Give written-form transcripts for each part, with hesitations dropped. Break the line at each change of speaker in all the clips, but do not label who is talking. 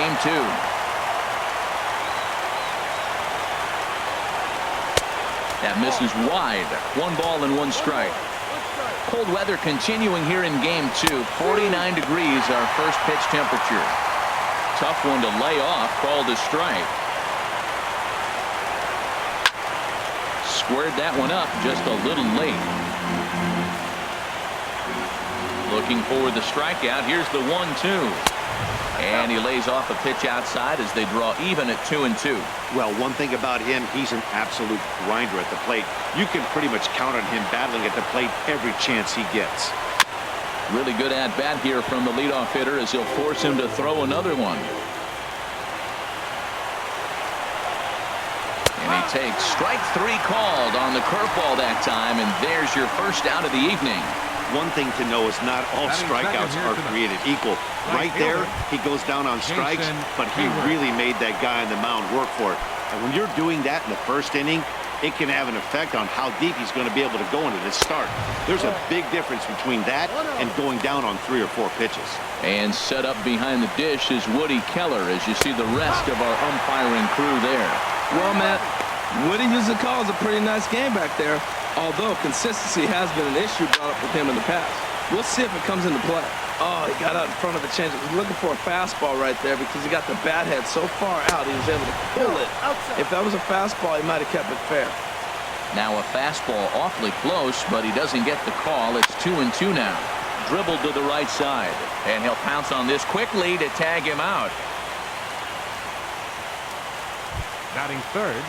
game 2. That misses wide. 1 ball and 1 strike. Cold weather continuing here in game 2. 49 degrees our first pitch temperature. Tough one to lay off. Called a strike. Squared that one up just a little late. Looking for the strikeout. Here's the 1-2. And he lays off a pitch outside as they draw even at 2-2.
Well, one thing about him, he's an absolute grinder at the plate. You can pretty much count on him battling at the plate every chance he gets.
Really good at bat here from the leadoff hitter as he'll force him to throw another one. And he takes strike 3 called on the curveball that time, and there's your first out of the evening.
One thing to know is not all strikeouts are created equal. Right there, he goes down on strikes, but he really made that guy on the mound work for it. And when you're doing that in the first inning, it can have an effect on how deep he's going to be able to go into this start. There's a big difference between that and going down on 3 or 4 pitches.
And set up behind the dish is Woody Keller as you see the rest of our umpiring crew there.
Well, Matt, Woody usually calls a pretty nice game back there, although consistency has been an issue brought up with him in the past. We'll see if it comes into play. Oh, he got out in front of the changeup. He was looking for a fastball right there because he got the bat head so far out he was able to pull it. If that was a fastball, he might have kept it fair.
Now a fastball awfully close, but he doesn't get the call. It's 2-2 now. Dribbled to the right side, and he'll pounce on this quickly to tag him out.
Batting third.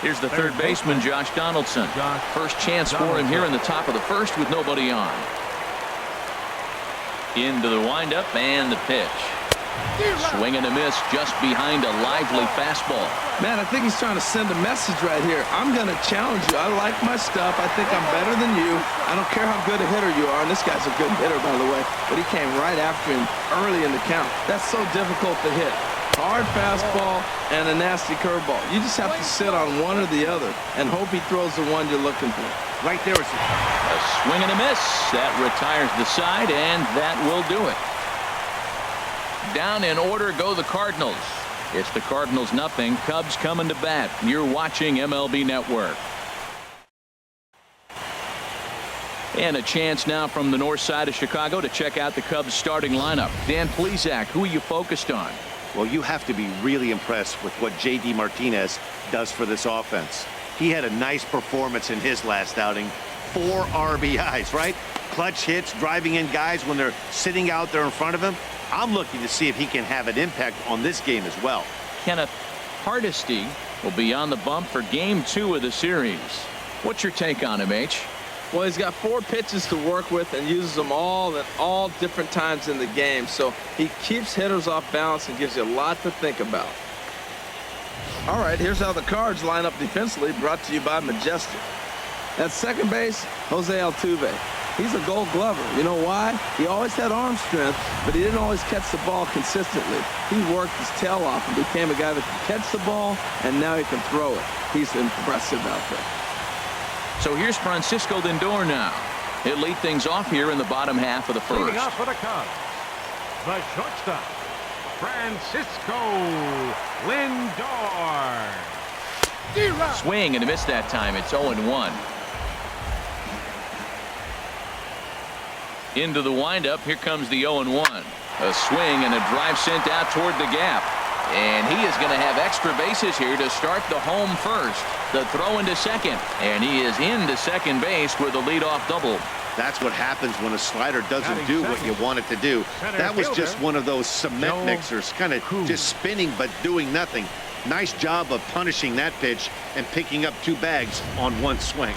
Here's the third baseman, Josh Donaldson. First chance for him here in the top of the first with nobody on. Into the windup and the pitch. Swing and a miss just behind a lively fastball.
Man, I think he's trying to send a message right here. I'm going to challenge you. I like my stuff. I think I'm better than you. I don't care how good a hitter you are. And this guy's a good hitter, by the way. But he came right after him early in the count. That's so difficult to hit. Hard fastball and a nasty curveball. You just have to sit on one or the other and hope he throws the one you're looking for.
Right there is
a swing and a miss. That retires the side, and that will do it. Down in order go the Cardinals. It's the Cardinals nothing. Cubs coming to bat. You're watching MLB Network. And a chance now from the north side of Chicago to check out the Cubs starting lineup. Dan Plesac, who are you focused on?
Well, you have to be really impressed with what J.D. Martinez does for this offense. He had a nice performance in his last outing. 4 RBIs, right? Clutch hits, driving in guys when they're sitting out there in front of him. I'm looking to see if he can have an impact on this game as well.
Kenneth Hardesty will be on the bump for game 2 of the series. What's your take on him, H?
Well, he's got 4 pitches to work with and uses them all at all different times in the game. So he keeps hitters off balance and gives you a lot to think about. All right, here's how the Cards line up defensively, brought to you by Majestic. At second base, Jose Altuve. He's a Gold Glover. You know why? He always had arm strength, but he didn't always catch the ball consistently. He worked his tail off and became a guy that can catch the ball, and now he can throw it. He's impressive out there.
So here's Francisco Lindor now. He'll lead things off here in the bottom half of the first.
Leading off for the Cubs, the shortstop, Francisco Lindor.
Swing and a miss that time. It's 0-1. Into the windup. Here comes the 0-1. A swing and a drive sent out toward the gap. And he is going to have extra bases here to start the home first. The throw into second. And he is into second base with a leadoff double.
That's what happens when a slider doesn't do what you want it to do. That was just one of those cement mixers, kind of just spinning but doing nothing. Nice job of punishing that pitch and picking up 2 bags on 1 swing.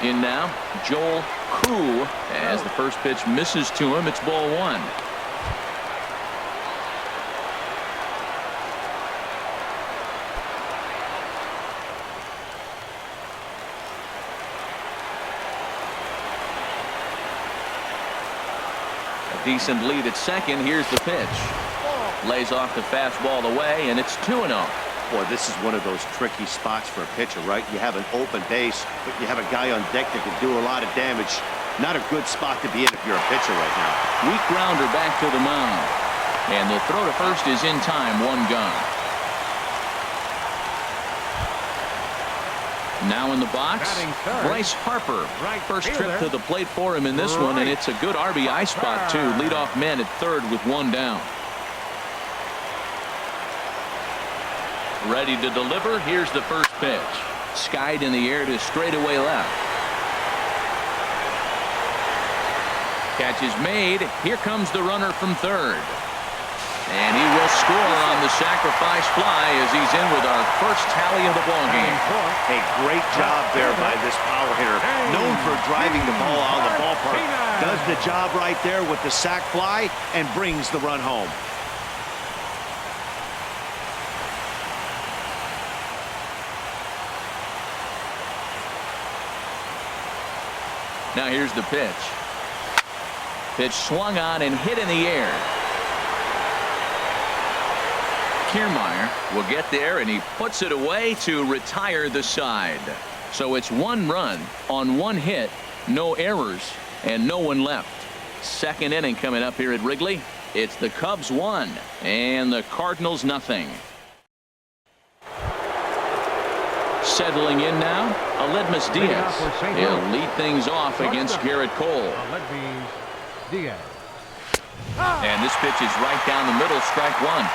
In now, Joel Crew, as the first pitch misses to him. It's ball 1. A decent lead at second. Here's the pitch. Lays off the fastball away, and it's 2-0.
Boy, this is one of those tricky spots for a pitcher, right? You have an open base, but you have a guy on deck that can do a lot of damage. Not a good spot to be in if you're a pitcher right now.
Weak grounder back to the mound. And the throw to first is in time, 1 gone. Now in the box, Bryce Harper. First trip to the plate for him in this one, and it's a good RBI spot, too. Leadoff man at third with 1 down. Ready to deliver. Here's the first pitch. Skied in the air to straightaway left. Catch is made. Here comes the runner from third. And he will score on the sacrifice fly as he's in with our first tally of the ballgame.
Hey, great job there by this power hitter. Known for driving the ball out of the ballpark. Does the job right there with the sac fly and brings the run home.
Now here's the pitch. Pitch swung on and hit in the air. Kiermaier will get there, and he puts it away to retire the side. So it's 1 run on 1 hit, no errors, and no one left. Second inning coming up here at Wrigley. It's the Cubs 1 and the Cardinals nothing. Settling in now, Aledmys Diaz. He'll lead things off against Garrett Cole. And this pitch is right down the middle, strike 1.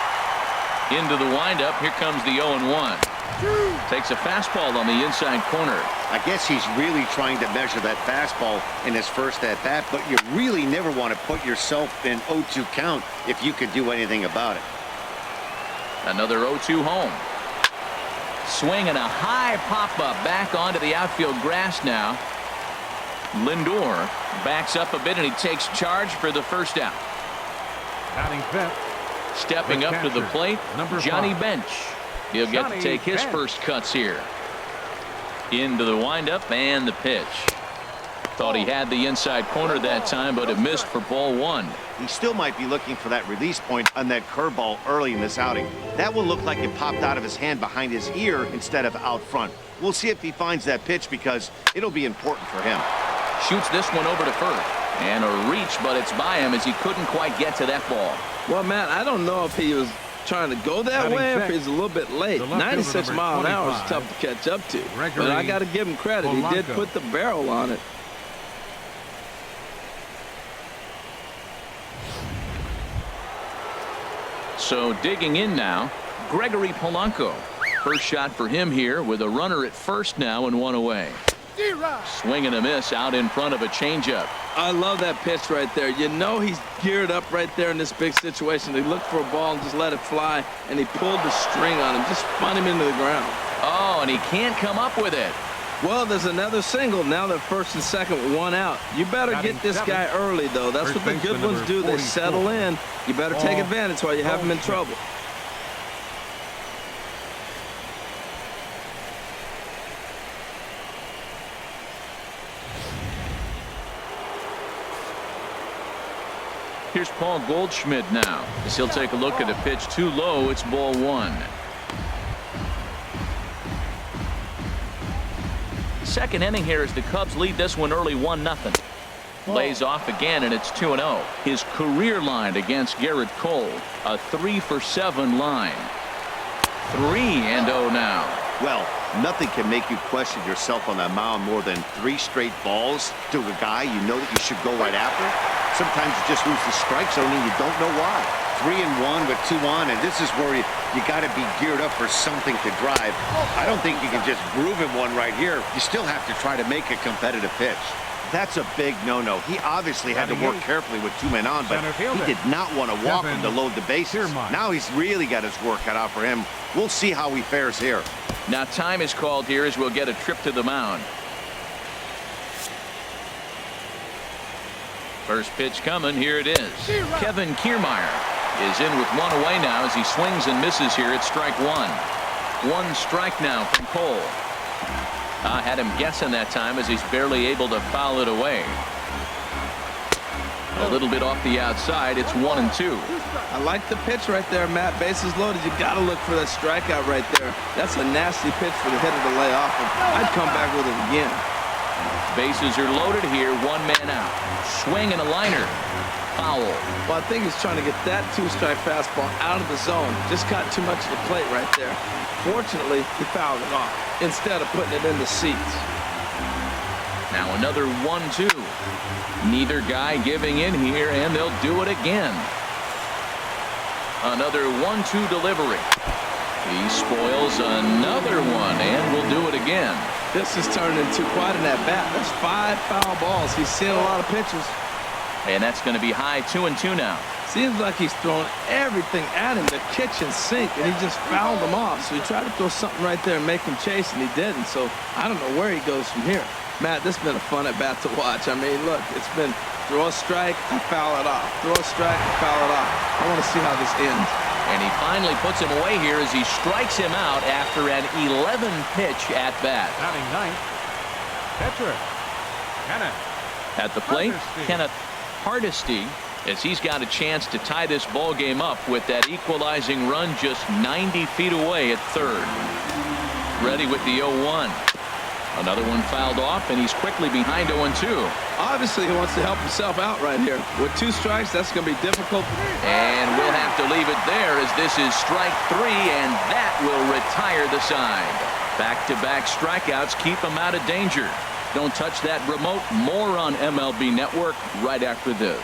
Into the windup, here comes the 0-1. Takes a fastball on the inside corner.
I guess he's really trying to measure that fastball in his first at bat, but you really never want to put yourself in 0-2 count if you could do anything about it.
Another 0-2 home. Swing and a high pop-up back onto the outfield grass now. Lindor backs up a bit, and he takes charge for the first out.
Batting fifth.
Stepping up to the plate, Johnny Bench. He'll get to take his first cuts here. Into the windup and the pitch. Thought he had the inside corner that time, but it missed for ball 1.
He still might be looking for that release point on that curveball early in this outing. That will look like it popped out of his hand behind his ear instead of out front. We'll see if he finds that pitch because it'll be important for him.
Shoots this one over to first. And a reach, but it's by him as he couldn't quite get to that ball.
Well, Matt, I don't know if he was trying to go that way or if he's a little bit late. 96 miles an hour is tough to catch up to. But I got to give him credit. He did put the barrel on it.
So digging in now, Gregory Polanco. First shot for him here with a runner at first now and 1 away. Swing and a miss out in front of a changeup.
I love that pitch right there. You know he's geared up right there in this big situation. He looked for a ball and just let it fly, and he pulled the string on him, just spun him into the ground.
Oh, and he can't come up with it.
Well, there's another single. Now they're first and second, 1 out. You better get this guy early, though. That's what the good ones do. They settle in. You better take advantage while you have him in trouble.
Here's Paul Goldschmidt now as he'll take a look at a pitch too low. It's ball 1. Second inning here as the Cubs lead this one early 1-0. Lays off again, and it's 2-0. His career line against Garrett Cole, a 3-for-7 line. 3-0 now.
Well, nothing can make you question yourself on that mound more than 3 straight balls to a guy you know that you should go right after. Sometimes you just lose the strike zone and you don't know why. 3-1 with 2 on, and this is where you got to be geared up for something to drive. I don't think you can just groove him one right here. You still have to try to make a competitive pitch. That's a big no-no. He obviously had to work carefully with 2 men on, but he did not want to walk him to load the bases. Now he's really got his work cut out for him. We'll see how he fares here.
Now time is called here as we'll get a trip to the mound. First pitch coming. Here it is. Kevin Kiermaier is in with 1 away now as he swings and misses here at strike 1. 1 strike now from Cole. I had him guessing that time as he's barely able to foul it away. A little bit off the outside. It's 1-2.
I like the pitch right there, Matt. Bases loaded. You got to look for that strikeout right there. That's a nasty pitch for the hitter to lay off of. I'd come back with it again.
Bases are loaded here. One man out. Swing and a liner. Foul.
Well, I think he's trying to get that two-strike fastball out of the zone. Just got too much of the plate right there. Fortunately, he fouled it off instead of putting it in the seats.
Now another 1-2. Neither guy giving in here, and they'll do it again. Another 1-2 delivery. He spoils another one, and will do it again.
This is turning into quite an at-bat. That's 5 foul balls. He's seeing a lot of pitches.
And that's going to be high 2-2 now.
Seems like he's throwing everything at him, the kitchen sink, and he just fouled him off. So he tried to throw something right there and make him chase, and he didn't. So I don't know where he goes from here. Matt, this has been a fun at-bat to watch. I mean, look, it's been throw a strike and foul it off. Throw a strike and foul it off. I want to see how this ends.
And he finally puts him away here as he strikes him out after an 11-pitch at-bat.
Batting ninth, pitcher, Kenneth.
At the plate,
Hardesty.
Kenneth Hardesty, as he's got a chance to tie this ball game up with that equalizing run just 90 feet away at third. Ready with the 0-1. Another one fouled off, and he's quickly behind 0-2.
Obviously, he wants to help himself out right here. With 2 strikes, that's going to be difficult.
And we'll have to leave it there as this is strike 3, and that will retire the side. Back-to-back strikeouts keep him out of danger. Don't touch that remote. More on MLB Network right after this.